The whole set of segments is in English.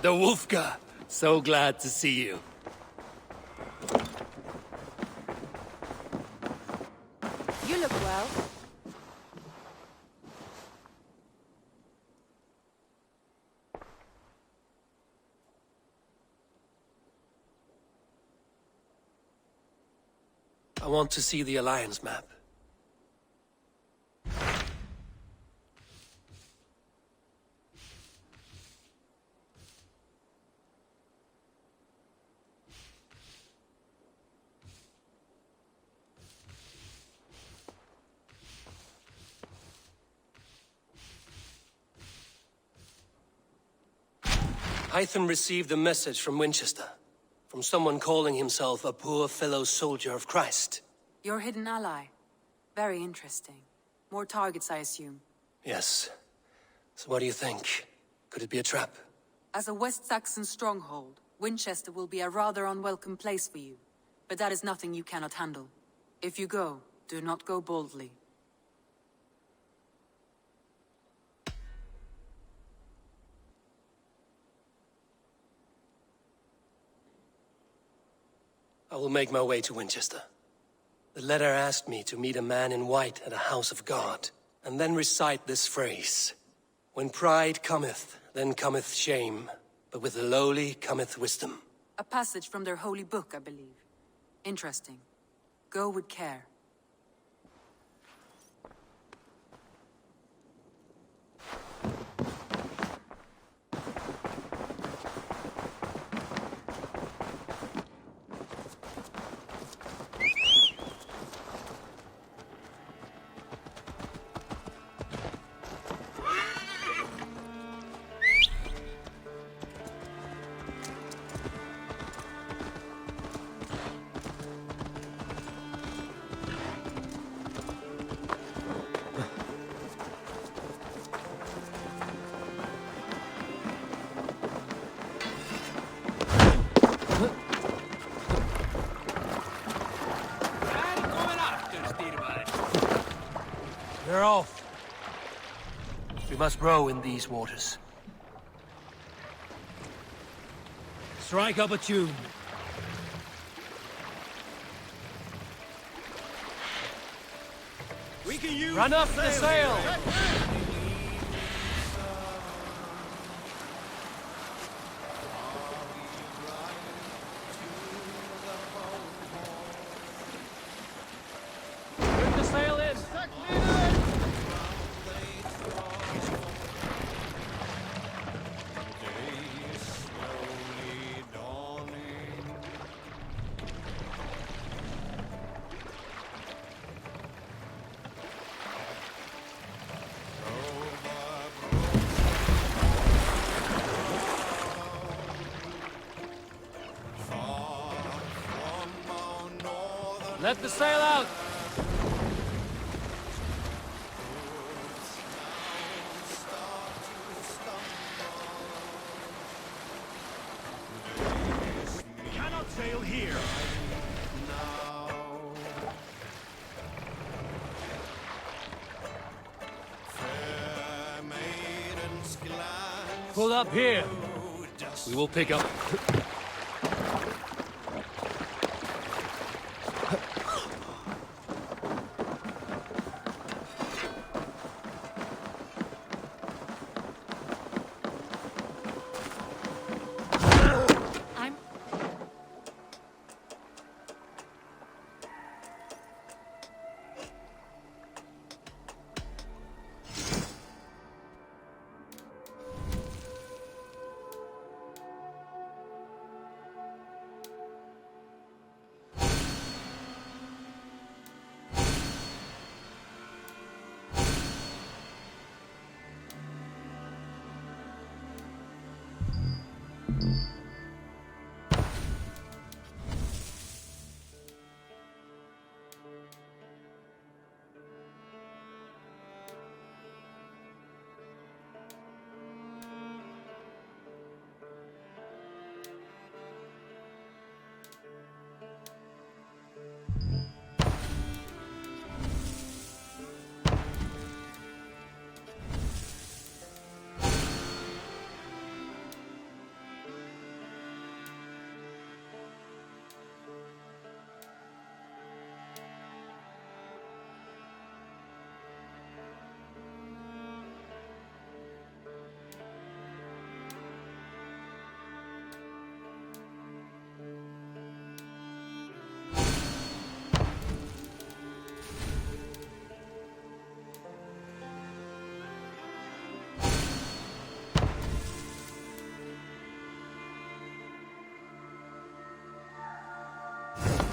The Wolfka! So glad to see you. You look well. I want to see the Alliance map. Hytham received a message from Winchester, from someone calling himself a poor fellow soldier of Christ. Your hidden ally. Very interesting. More targets, I assume. Yes. So what do you think? Could it be a trap? As a West Saxon stronghold, Winchester will be a rather unwelcome place for you. But that is nothing you cannot handle. If you go, do not go boldly. I will make my way to Winchester. The letter asked me to meet a man in white at a house of God, and then recite this phrase. When pride cometh, then cometh shame, but with the lowly cometh wisdom. A passage from their holy book, I believe. Interesting. Go with care. They're off. We must row in these waters. Strike up a tune. We can use Run up the sail! Bring the sail in! Let the sail out! Cannot sail here. Pull up here. We will pick up.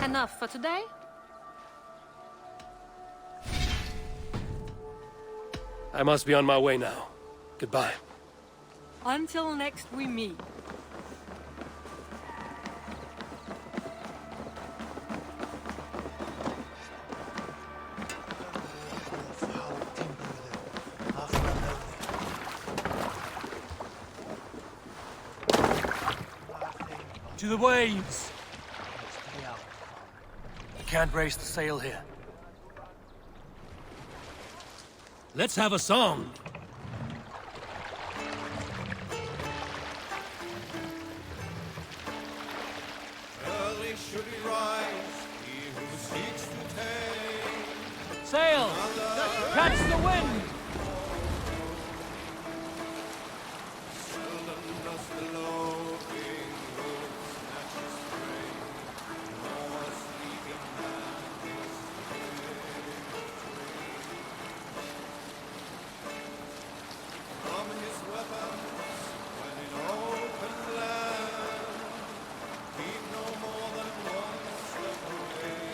Enough for today? I must be on my way now. Goodbye. Until next we meet. To the waves! I can't raise the sail here. Let's have a song. Early should he rise, he who seeks to tame. Sail! Catch the wind! Seldom does the loping road snatch his prey, nor a sleeping man his from his weapons when in open land, keep no more than one step away.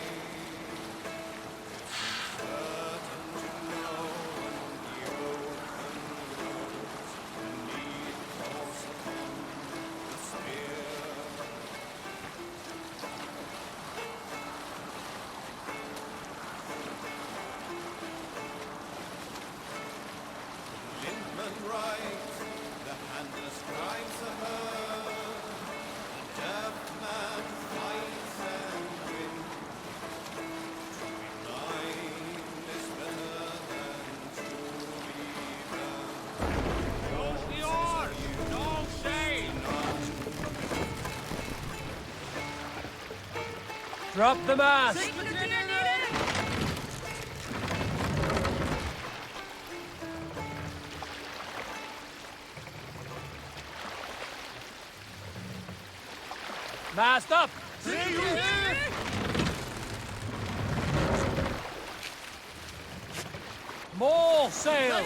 It's certain to know the open roads, the need calls upon the spear. Lindman rides, the handless drives a herd. The deaf man fights and wins. To be blind is better than to be blind. Use the oars! Don't say! Drop the mast! Mast up! More sail!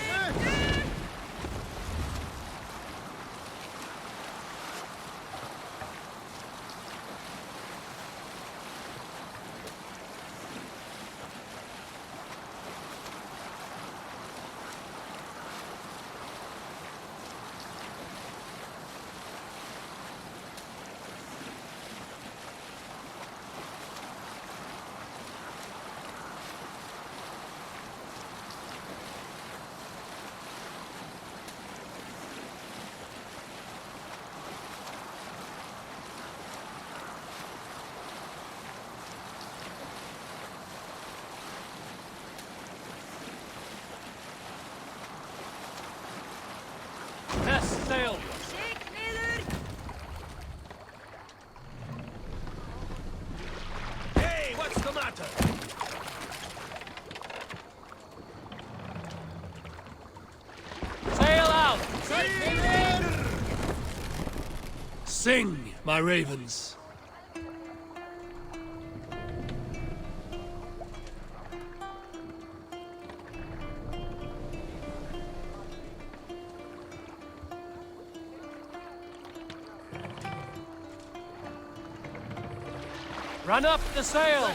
sail! Hey, what's the matter? Sail out! Sing, my ravens. Run up the sail!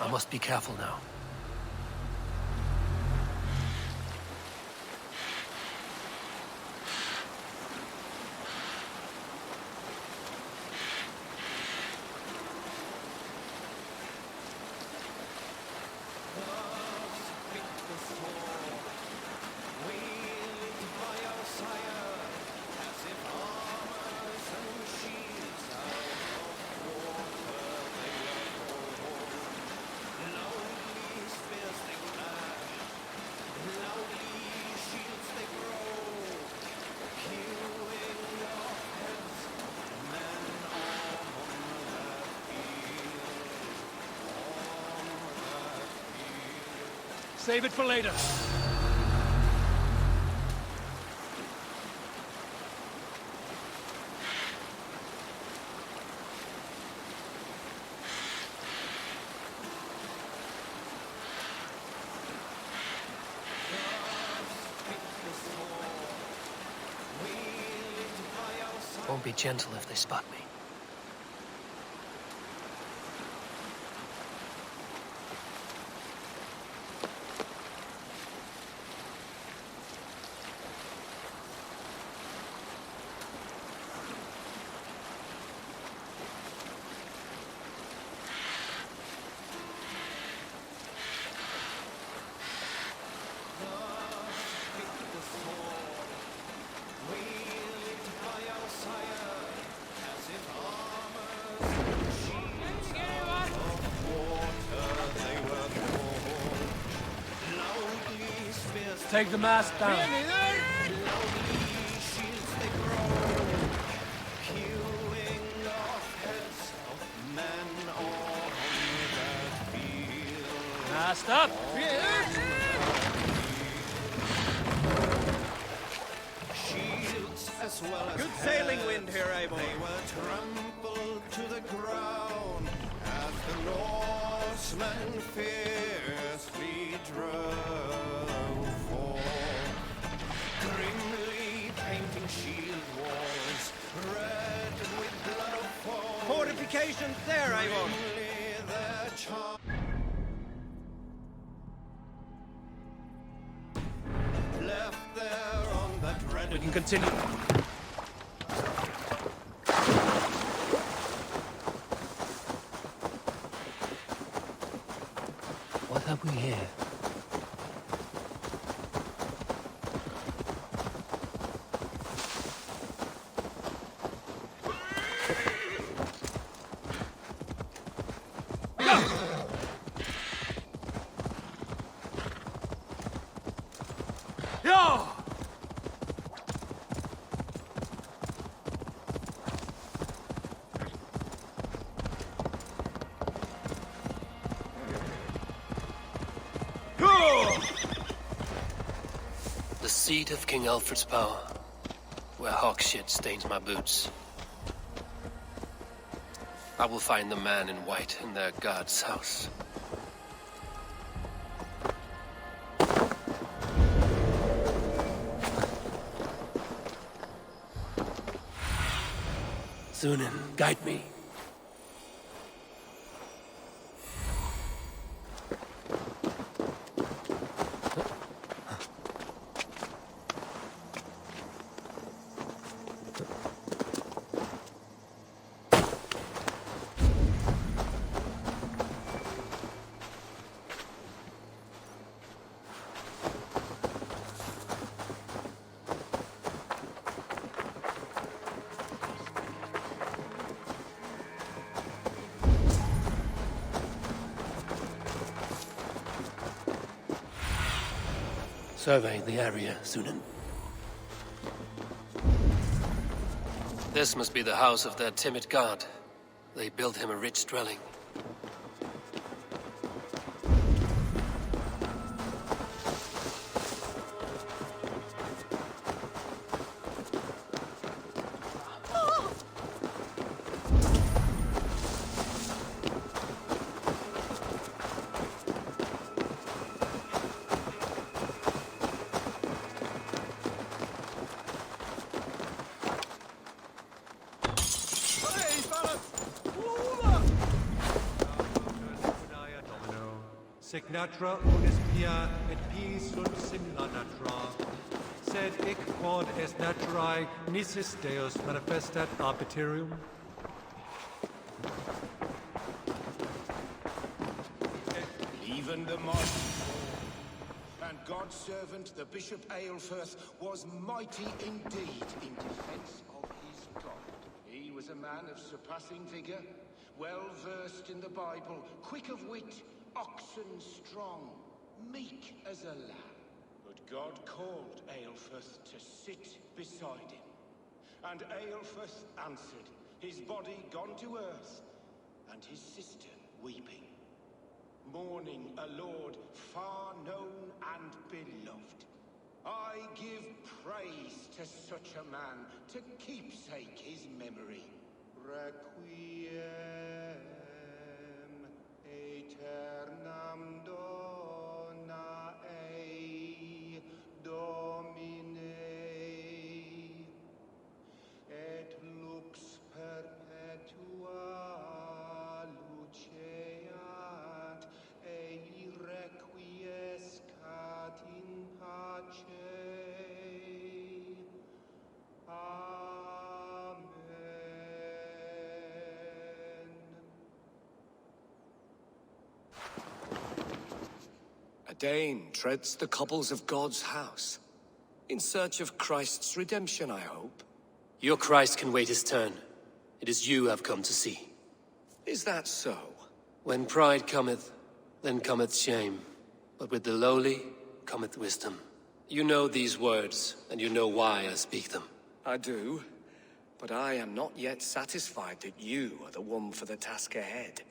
I must be careful now. Save it for later. Won't be gentle if they spot me. Take the mast down. Mast up! Shields as well as Good sailing wind here, Eivor. They were trampled to the ground as the Norsemen fiercely drove forth, grimly painting shield walls red with blood of foe. Fortifications there, Eivor. Grimly their charm left there on that red. We can continue. What have we here? Yo! The seat of King Alfred's power, where hawk shit stains my boots. I will find the man in white in their god's house. Sunan, guide me. Survey the area, Sunan. This must be the house of their timid god. They built him a rich dwelling. Signatra unis pia et pi sunt simila natra, sed hic quod est naturae nisis Deus manifestat arbitrium. Even the mighty fall, and God's servant, the Bishop Aelfirth, was mighty indeed in defense of his God. He was a man of surpassing vigor, well versed in the Bible, quick of wit, oxen strong, meek as a lamb. But God called Aelfirth to sit beside him. And Aelfirth answered, his body gone to earth, and his sister weeping. Mourning a lord far known and beloved. I give praise to such a man, to keepsake his memory. Requiem aeternam dona ei Domine, et lux perpetua luceat, ei requiescat in pace. Amen. A Dane treads the cobbles of God's house. In search of Christ's redemption, I hope. Your Christ can wait his turn. It is you I've come to see. Is that so? When pride cometh, then cometh shame. But with the lowly cometh wisdom. You know these words, and you know why I speak them. I do, but I am not yet satisfied that you are the one for the task ahead.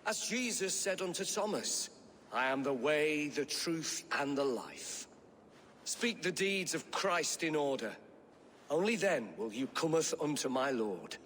As Jesus said unto Thomas, I am the way, the truth, and the life. Speak the deeds of Christ in order. Only then will you cometh unto my Lord.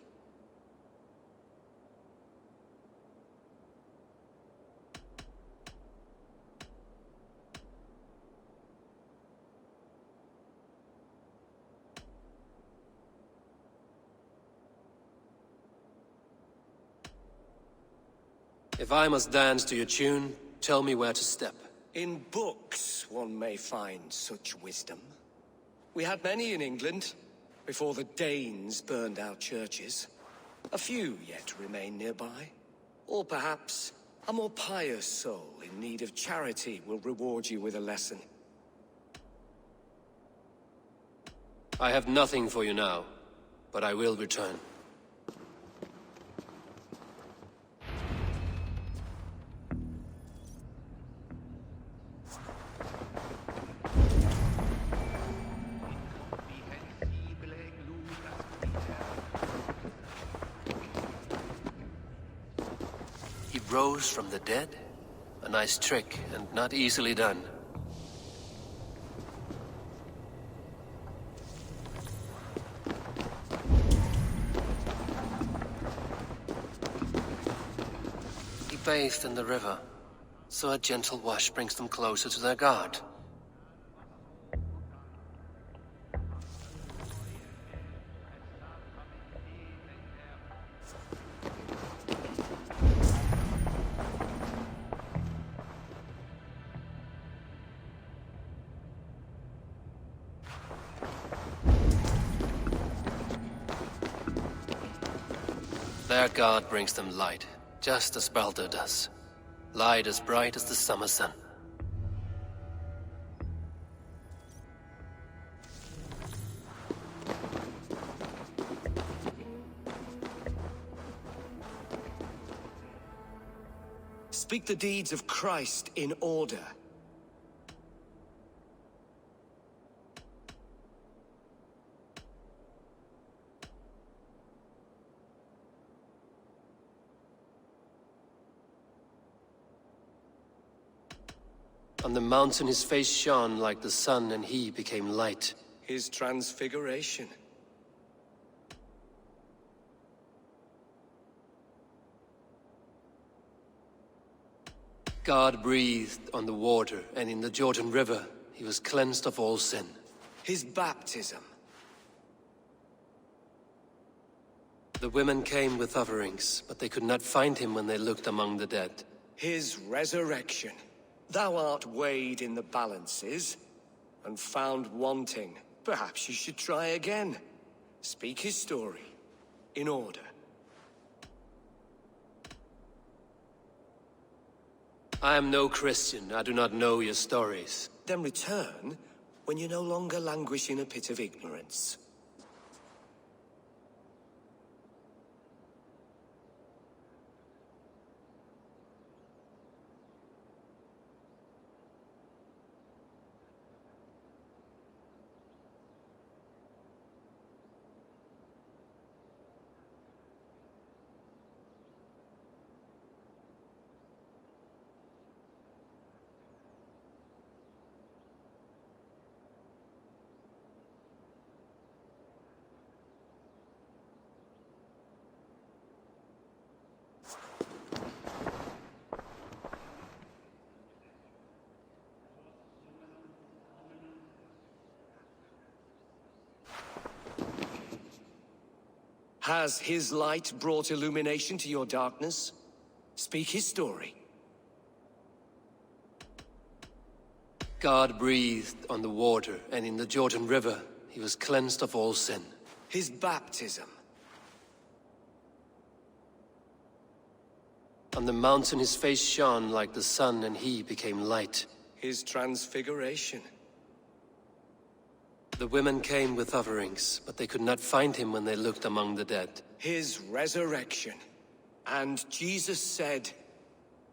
If I must dance to your tune, tell me where to step. In books one may find such wisdom. We had many in England, before the Danes burned our churches. A few yet remain nearby. Or perhaps a more pious soul in need of charity will reward you with a lesson. I have nothing for you now, but I will return. He rose from the dead? A nice trick, and not easily done. He bathed in the river, so a gentle wash brings them closer to their god. Their god brings them light, just as Baldur does. Light as bright as the summer sun. Speak the deeds of Christ in order. On the mountain his face shone like the sun, and he became light. His transfiguration. God breathed on the water, and in the Jordan River he was cleansed of all sin. His baptism. The women came with offerings, but they could not find him when they looked among the dead. His resurrection. Thou art weighed in the balances, and found wanting. Perhaps you should try again. Speak his story, in order. I am no Christian. I do not know your stories. Then return when you no longer languish in a pit of ignorance. Has his light brought illumination to your darkness? Speak his story. God breathed on the water, and in the Jordan River, he was cleansed of all sin. His baptism. On the mountain his face shone like the sun, and he became light. His transfiguration. The women came with offerings, but they could not find him when they looked among the dead. His resurrection. And Jesus said,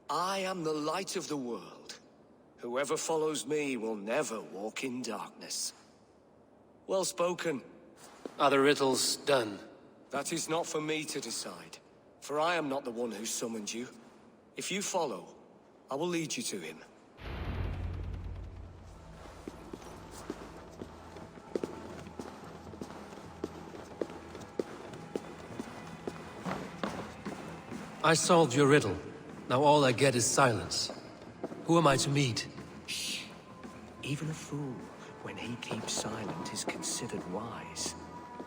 I am the light of the world. Whoever follows me will never walk in darkness. Well spoken. Are the riddles done? That is not for me to decide, for I am not the one who summoned you. If you follow, I will lead you to him. I solved your riddle. Now all I get is silence. Who am I to meet? Shh. Even a fool, when he keeps silent, is considered wise.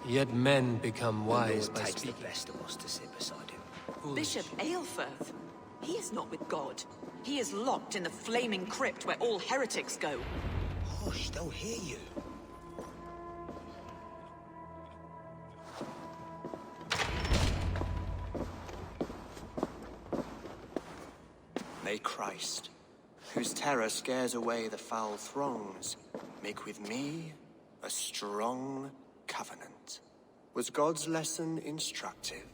Yet men become wise The Lord by takes speaking. the best of us to sit beside him. Foolish. Bishop Aelfirth? He is not with God. He is locked in the flaming crypt where all heretics go. Hush, they'll hear you. May Christ, whose terror scares away the foul throngs, make with me a strong covenant. Was God's lesson instructive?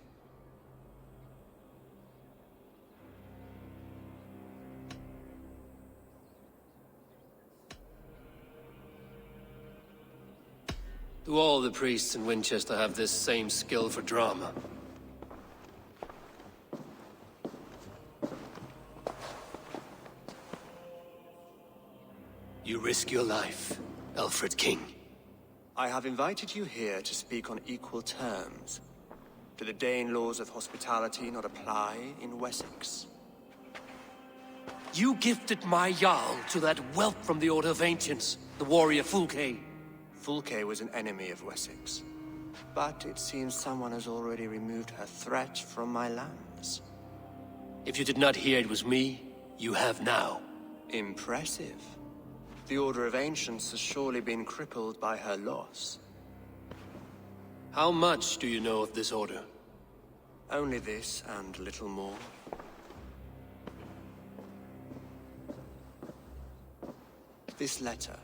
Do all the priests in Winchester have this same skill for drama? You risk your life, Alfred King. I have invited you here to speak on equal terms. Do the Dane laws of hospitality not apply in Wessex? You gifted my Jarl to that whelp from the Order of Ancients, the warrior Fulke. Fulke was an enemy of Wessex. But it seems someone has already removed her threat from my lands. If you did not hear it was me, you have now. Impressive. The Order of Ancients has surely been crippled by her loss. How much do you know of this order? Only this and little more. This letter,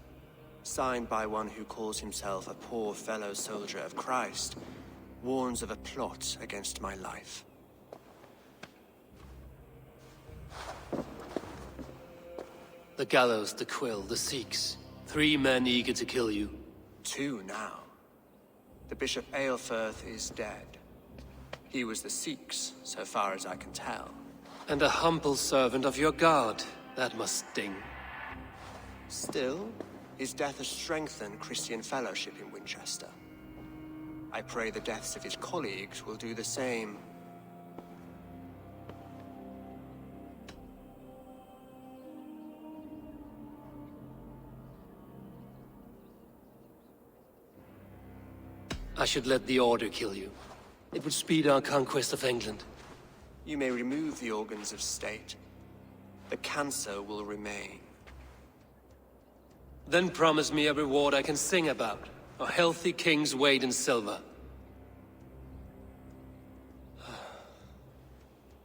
signed by one who calls himself a poor fellow soldier of Christ, warns of a plot against my life. The gallows, the quill, the Sikhs. 3 men eager to kill you. 2 now. The Bishop Aelfirth is dead. He was the Sikhs, so far as I can tell. And a humble servant of your god. That must sting. Still, his death has strengthened Christian fellowship in Winchester. I pray the deaths of his colleagues will do the same. I should let the Order kill you. It would speed our conquest of England. You may remove the organs of state, the cancer will remain. Then promise me a reward I can sing about. A healthy king's weight in silver.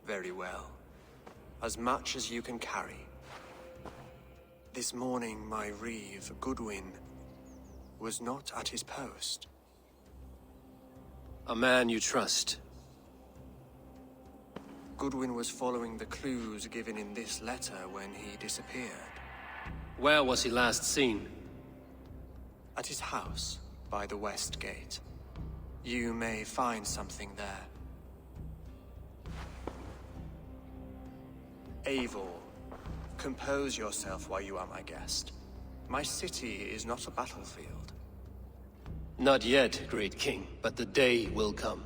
Very well. As much as you can carry. This morning, my Reeve, Goodwin, was not at his post. A man you trust. Goodwin was following the clues given in this letter when he disappeared. Where was he last seen? At his house, by the west gate. You may find something there. Eivor, compose yourself while you are my guest. My city is not a battlefield. Not yet, great king, but the day will come.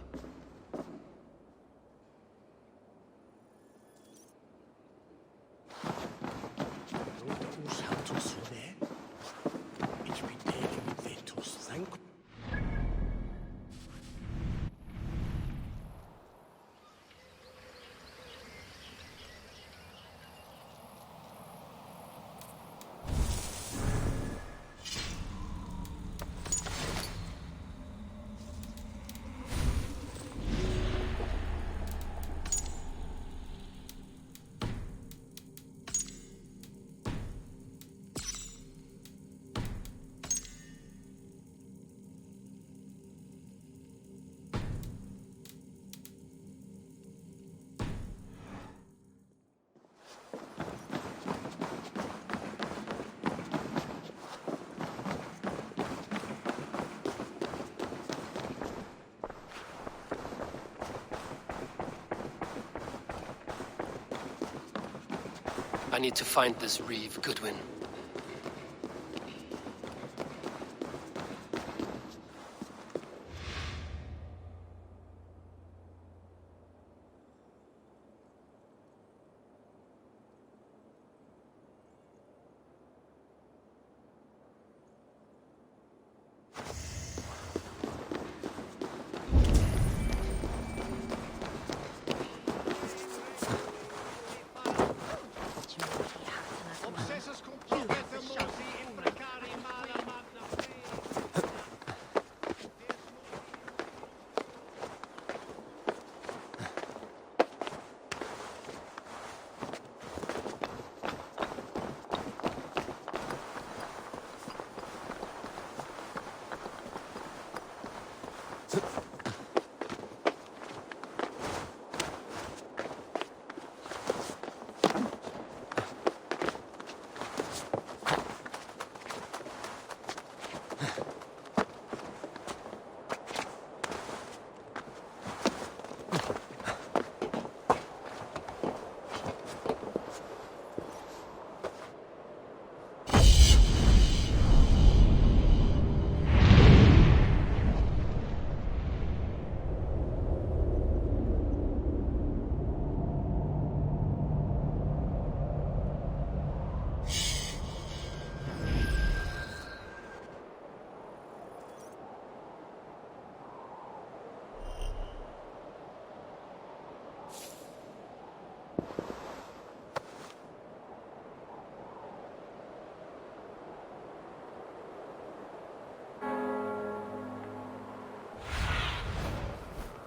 I need to find this Reeve, Goodwin.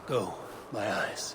Go, my eyes.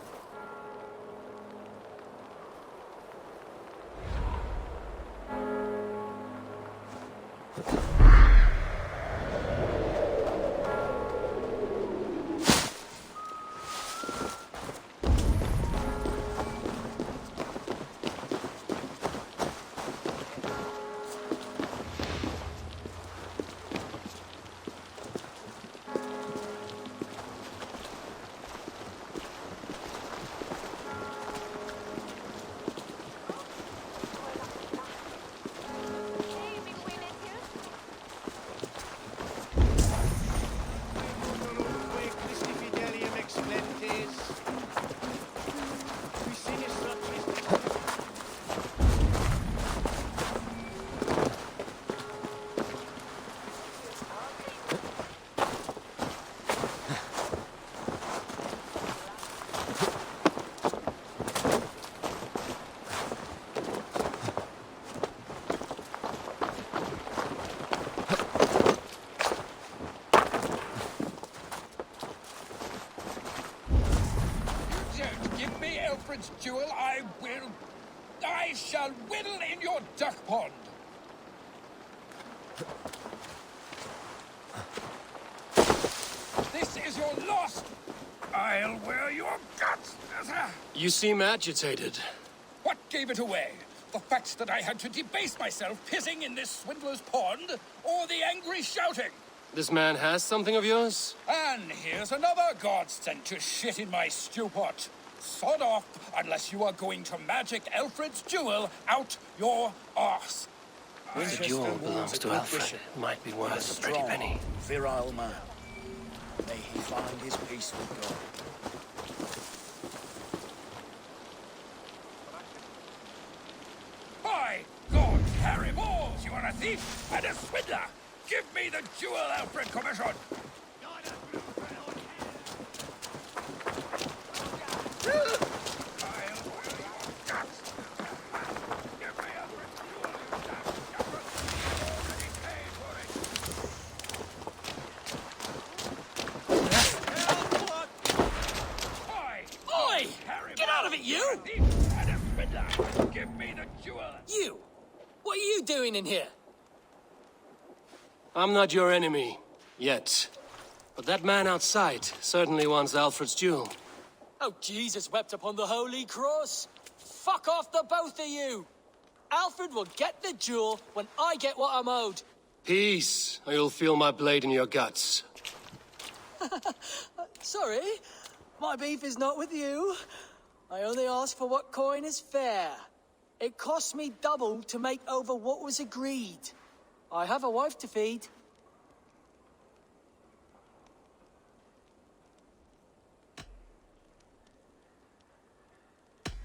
Alfred's jewel, I shall whittle in your duck pond. This is your loss. I'll wear your guts. You seem agitated. What gave it away? The fact that I had to debase myself pissing in this swindler's pond, or the angry shouting? This man has something of yours? And here's another god sent to shit in my stew pot. Sod off, unless you are going to magic Alfred's jewel out your arse. The jewel belongs to Alfred. It might be worth a pretty penny. Virile man. May he find his peace with God. By God, Harry Balls, you are a thief and a swindler! Give me the jewel, Alfred Commission! Oi! Get out of it, you! Give me the jewel! You! What are you doing in here? I'm not your enemy. Yet. But that man outside certainly wants Alfred's jewel. Oh, Jesus wept upon the holy cross! Fuck off, the both of you! Alfred will get the jewel when I get what I'm owed. Peace, or you'll feel my blade in your guts. Sorry, my beef is not with you. I only ask for what coin is fair. It cost me double to make over what was agreed. I have a wife to feed.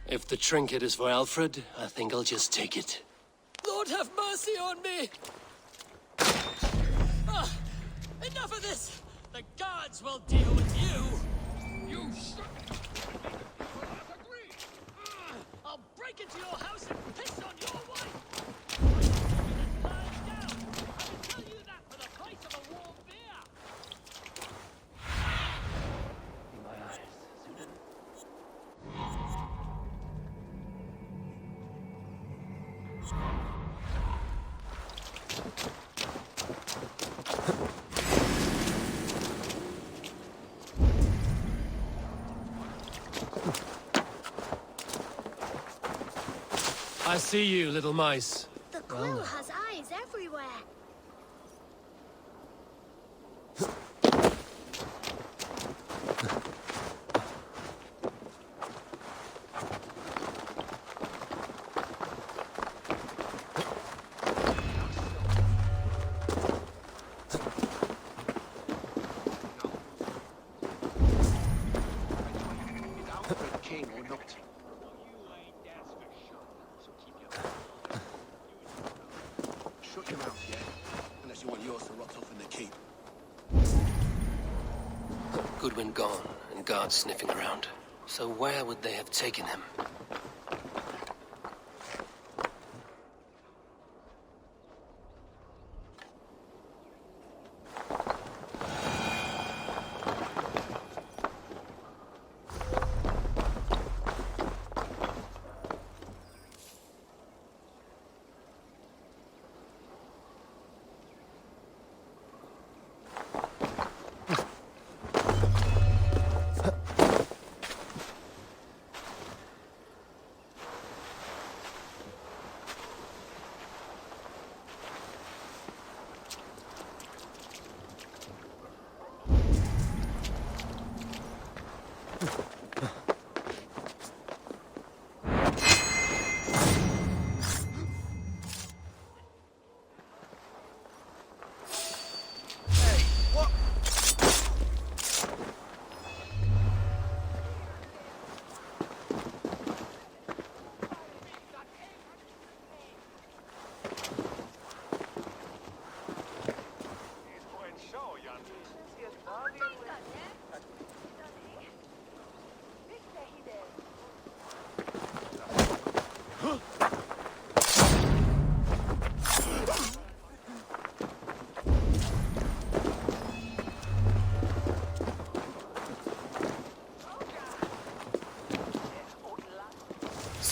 If the trinket is for Alfred, I think I'll just take it. Lord have mercy on me! Enough of this! The gods will deal with you! You should... I'll break into your house and piss on your wife! I see you, little mice. The quill has eyes everywhere. Goodwin gone, and guards sniffing around. So where would they have taken him?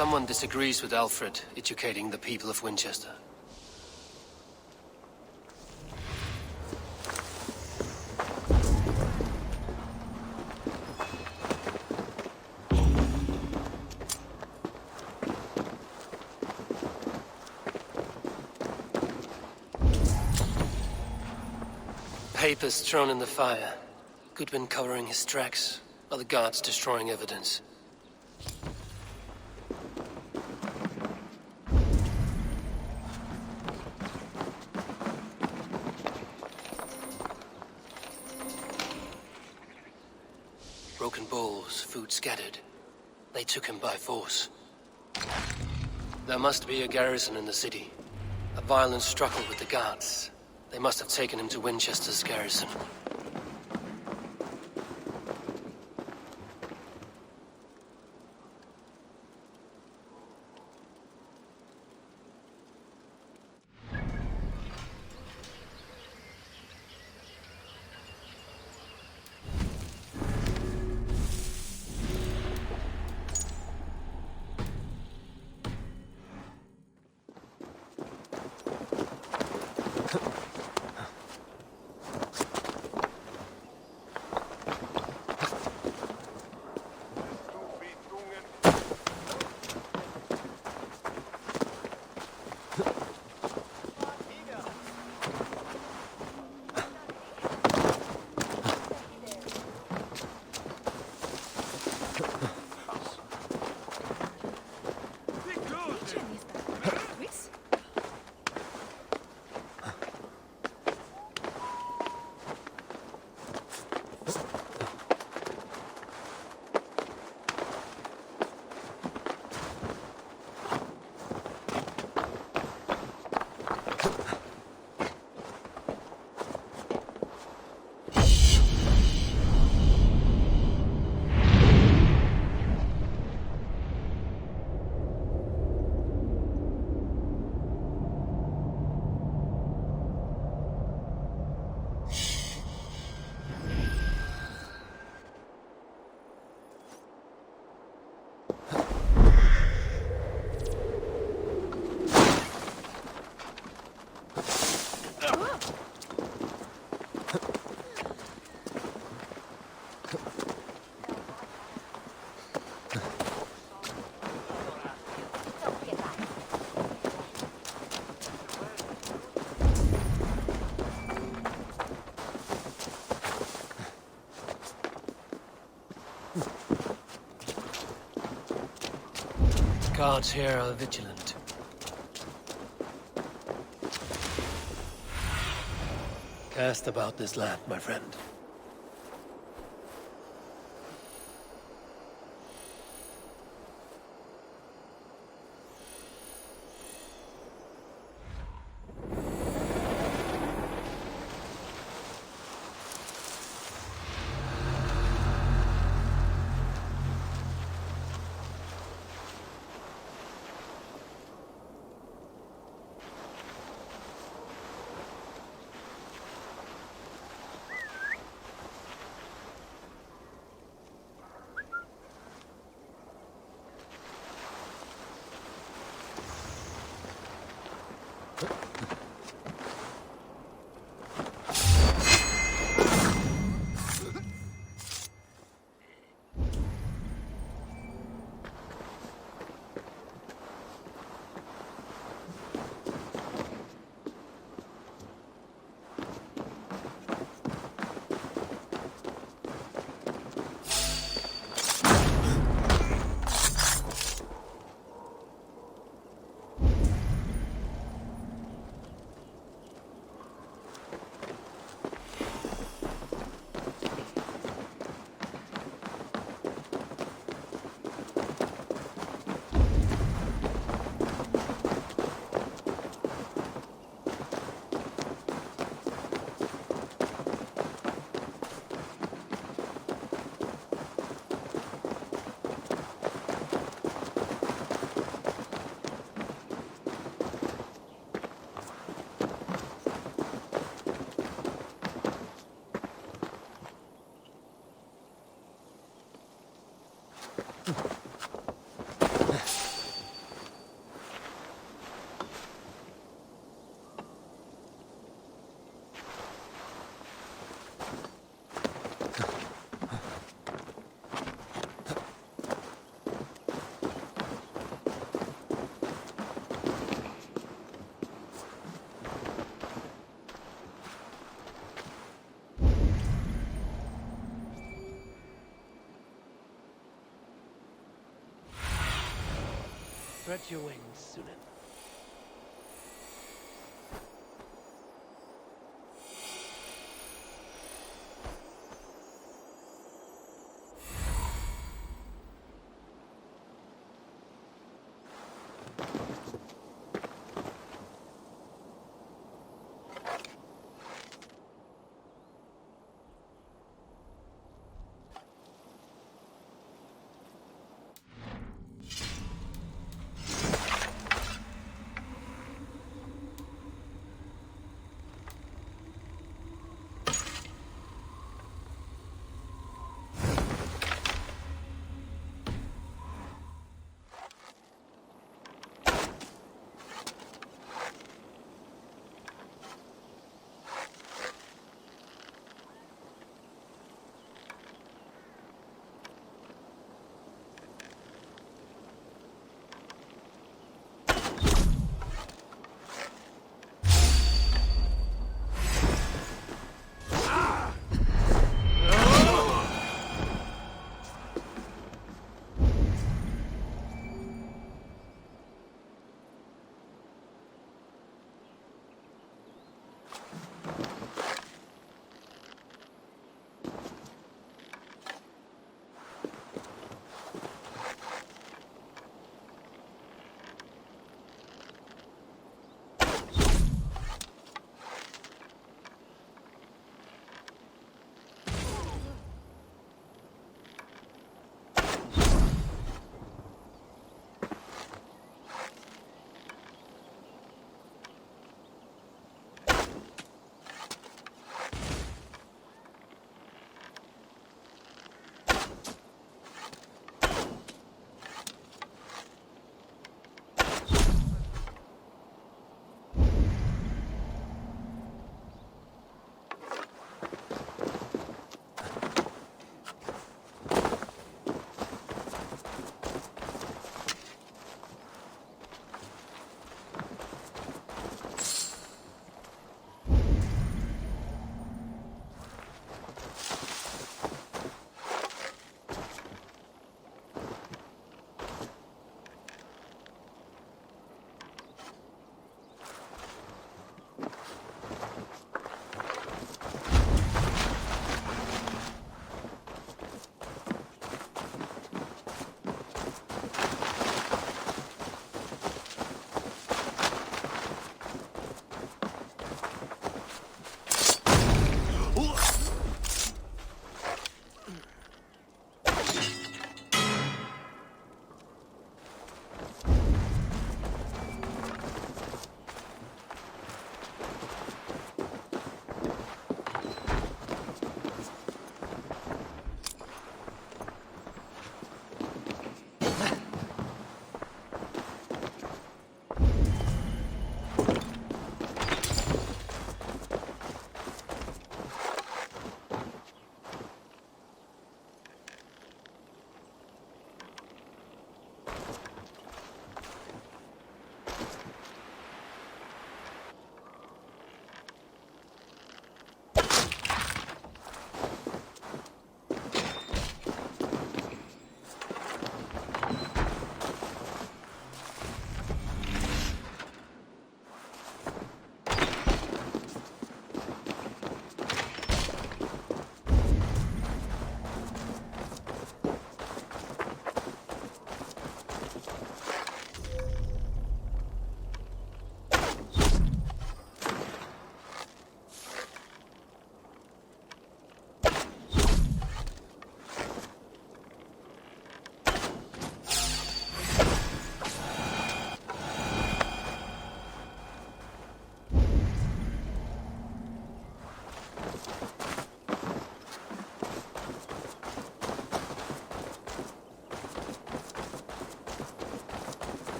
Someone disagrees with Alfred educating the people of Winchester. Papers thrown in the fire. Goodwin covering his tracks, while the guards destroying evidence. Broken bowls, food scattered. They took him by force. There must be a garrison in the city. A violent struggle with the guards. They must have taken him to Winchester's garrison. Guards here are vigilant. Cast about this land, my friend. Spread your wings, Sunan.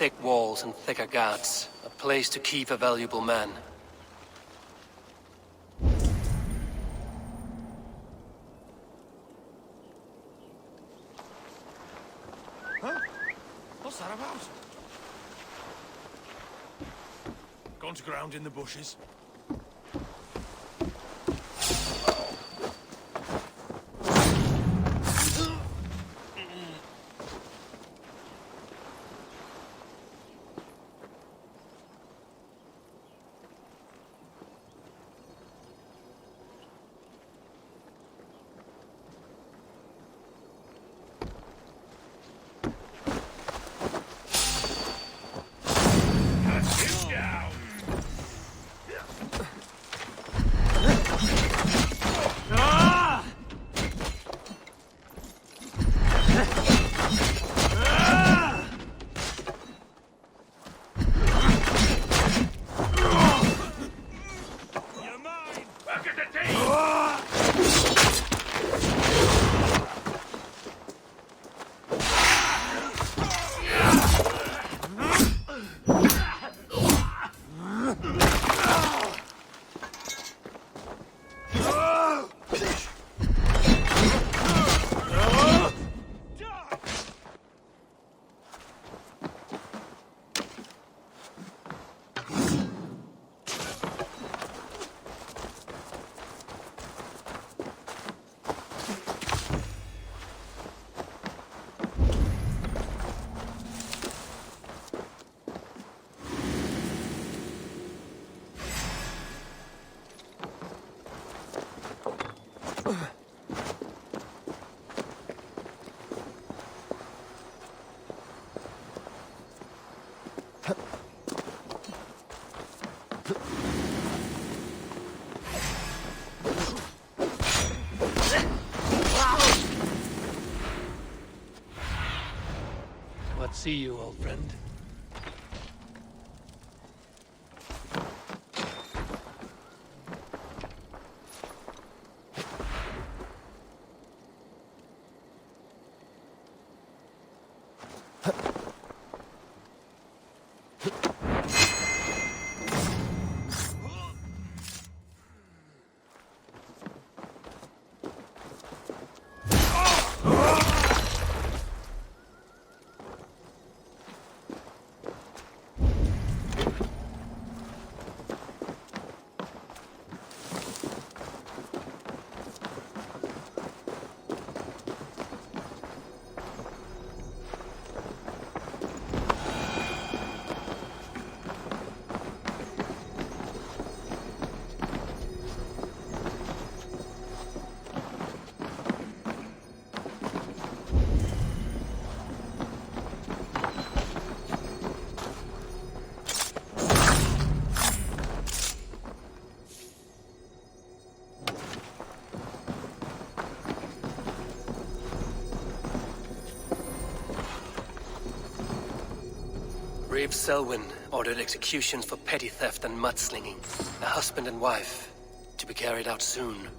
thick walls and thicker guards. A place to keep a valuable man. Huh? What's that about? Gone to ground in the bushes. See you, old friend. Reeve Selwyn ordered executions for petty theft and mudslinging. A husband and wife, to be carried out soon.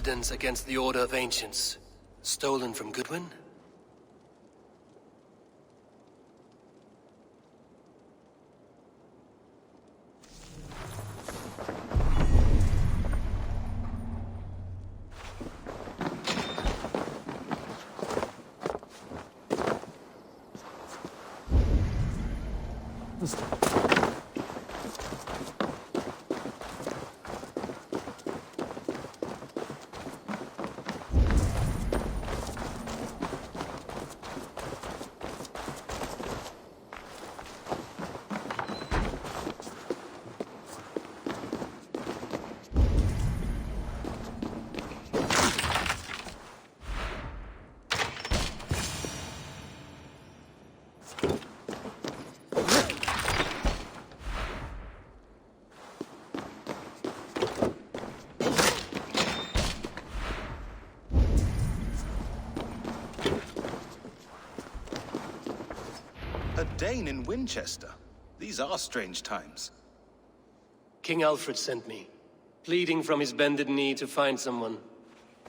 Evidence against the Order of Ancients. Stolen from Goodwin? A Dane in Winchester. These are strange times. King Alfred sent me, pleading from his bended knee to find someone.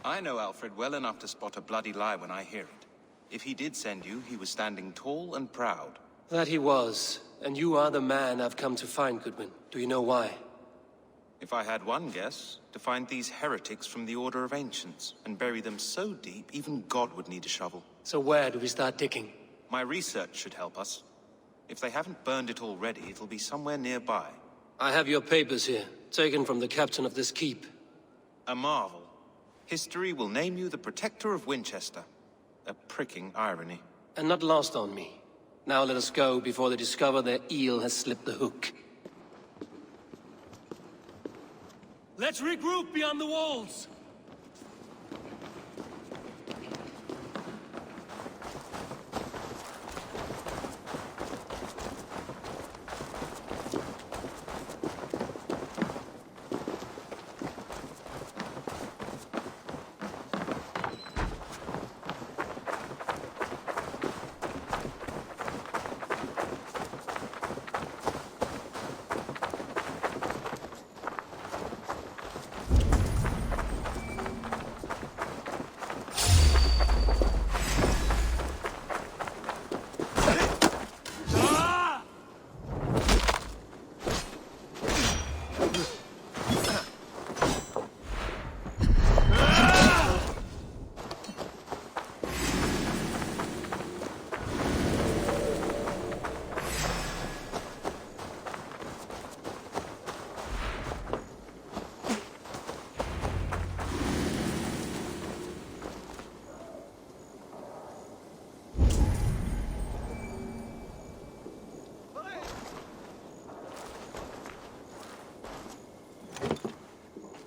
I know Alfred well enough to spot a bloody lie when I hear it. If he did send you, he was standing tall and proud. That he was, and you are the man I've come to find, Goodwin. Do you know why? If I had one guess, to find these heretics from the Order of Ancients, and bury them so deep, even God would need a shovel. So where do we start digging? My research should help us. If they haven't burned it already, it'll be somewhere nearby. I have your papers here, taken from the captain of this keep. A marvel. History will name you the Protector of Winchester. A pricking irony. And not lost on me. Now let us go before they discover their eel has slipped the hook. Let's regroup beyond the walls!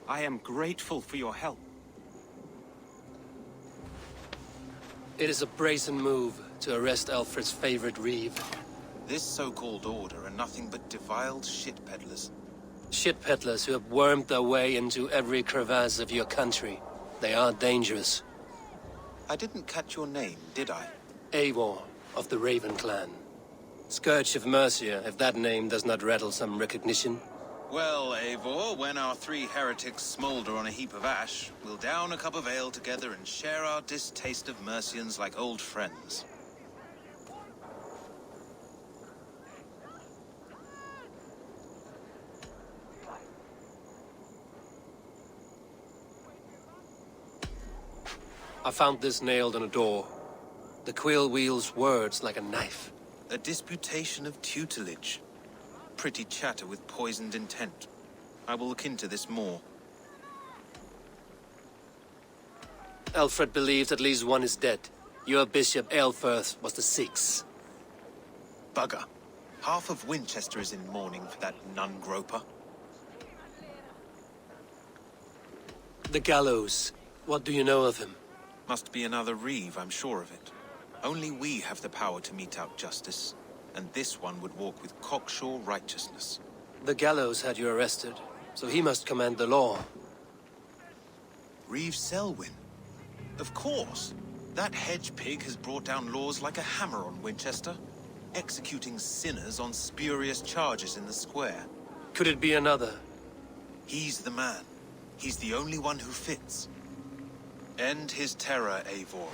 I am grateful for your help. It is a brazen move to arrest Alfred's favorite Reeve. This so-called order are nothing but defiled shit peddlers. Shit peddlers who have wormed their way into every crevasse of your country. They are dangerous. I didn't catch your name, did I? Eivor, of the Raven clan. Scourge of Mercia, if that name does not rattle some recognition. Well, Eivor, when our three heretics smolder on a heap of ash, we'll down a cup of ale together and share our distaste of Mercians like old friends. I found this nailed on a door. The quill wields words like a knife. A disputation of tutelage. Pretty chatter with poisoned intent. I will look into this more. Alfred believes at least one is dead. Your bishop, Aelfirth, was the sixth. Bugger. Half of Winchester is in mourning for that nun-groper. The gallows. What do you know of him? Must be another Reeve, I'm sure of it. Only we have the power to mete out justice. And this one would walk with cocksure righteousness. The gallows had you arrested, so he must command the law. Reeve Selwyn. Of course. That hedge pig has brought down laws like a hammer on Winchester, executing sinners on spurious charges in the square. Could it be another? He's the man. He's the only one who fits. End his terror, Eivor.